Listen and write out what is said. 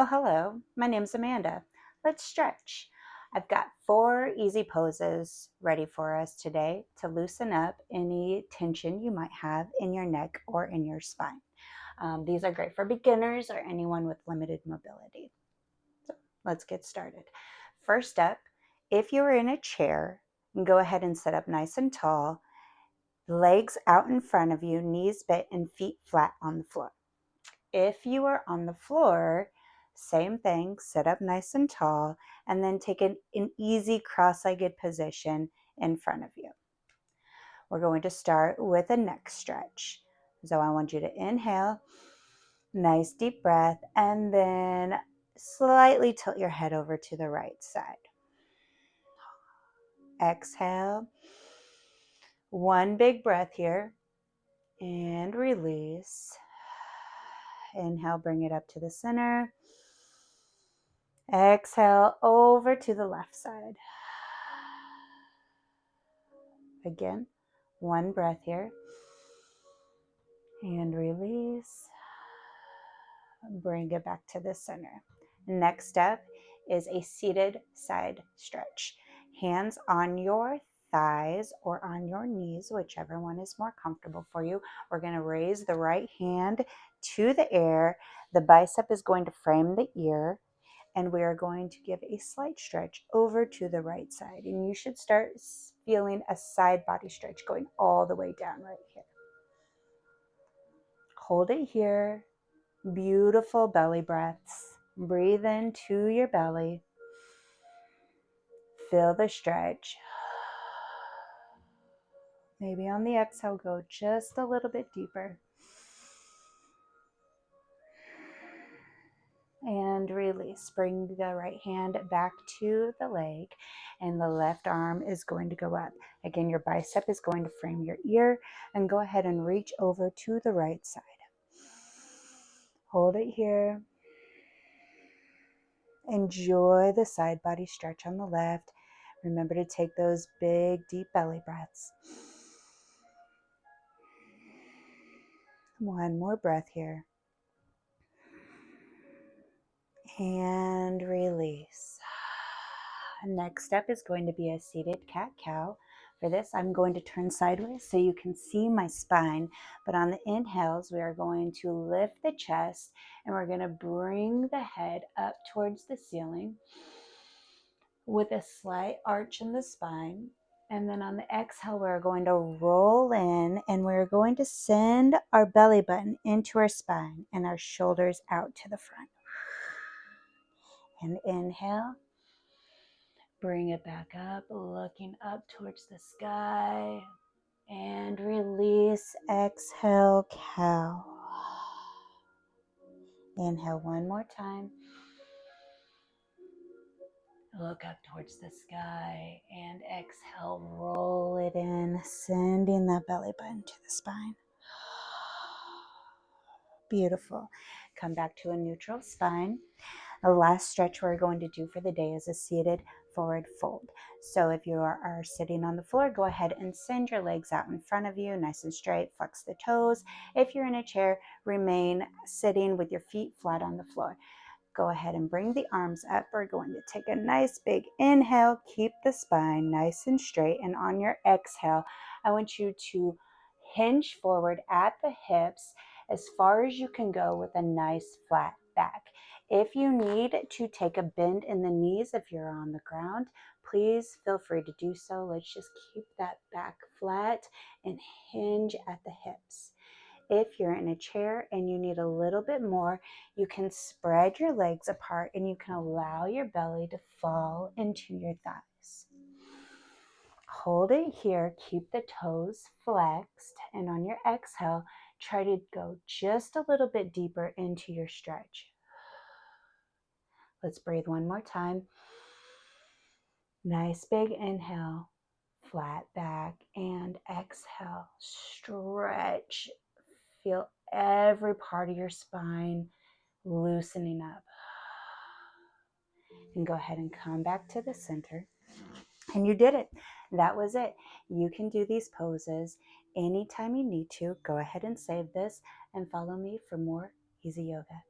Oh, hello. My name's Amanda. Let's stretch. I've got 4 easy poses ready for us today to loosen up any tension you might have in your neck or in your spine. These are great for beginners or anyone with limited mobility. So let's get started. First up, if you are in a chair, go ahead and sit up nice and tall, legs out in front of you, knees bent, and feet flat on the floor. If you are on the floor, same thing, sit up nice and tall, and then take an easy cross-legged position in front of you. We're going to start with a neck stretch. So I want you to inhale, nice deep breath, and then slightly tilt your head over to the right side. Exhale. One big breath here, and release. Inhale, bring it up to the center. Exhale over to the left side. Again, one breath here. And release. Bring it back to the center. Next step is a seated side stretch. Hands on your thighs or on your knees, whichever one is more comfortable for you. We're going to raise the right hand to the air. The bicep is going to frame the ear. And we are going to give a slight stretch over to the right side. And you should start feeling a side body stretch going all the way down right here. Hold it here. Beautiful belly breaths. Breathe into your belly. Feel the stretch. Maybe on the exhale, go just a little bit deeper. And release. Bring the right hand back to the leg, and the left arm is going to go up. Again, your bicep is going to frame your ear, and go ahead and reach over to the right side. Hold it here. Enjoy the side body stretch on the left. Remember to take those big, deep belly breaths. One more breath here. And release. Next step is going to be a seated cat-cow. For this, I'm going to turn sideways so you can see my spine. But on the inhales, we are going to lift the chest and we're going to bring the head up towards the ceiling with a slight arch in the spine. And then on the exhale, we're going to roll in and we're going to send our belly button into our spine and our shoulders out to the front. And inhale. Bring it back up, looking up towards the sky. And release, exhale, cow. Inhale one more time. Look up towards the sky and exhale, roll it in, sending that belly button to the spine. Beautiful. Come back to a neutral spine. The last stretch we're going to do for the day is a seated forward fold. So if you are sitting on the floor, go ahead and send your legs out in front of you, nice and straight, flex the toes. If you're in a chair, remain sitting with your feet flat on the floor. Go ahead and bring the arms up. We're going to take a nice big inhale, keep the spine nice and straight, and on your exhale, I want you to hinge forward at the hips as far as you can go with a nice flat back. If you need to take a bend in the knees if you're on the ground, please feel free to do so. Let's just keep that back flat and hinge at the hips. If you're in a chair and you need a little bit more, you can spread your legs apart and you can allow your belly to fall into your thighs. Hold it here, keep the toes flexed, and on your exhale, try to go just a little bit deeper into your stretch. Let's breathe one more time. Nice big inhale, flat back, and exhale, stretch. Feel every part of your spine loosening up. And go ahead and come back to the center. And you did it. That was it. You can do these poses anytime you need to. Go ahead and save this and follow me for more easy yoga.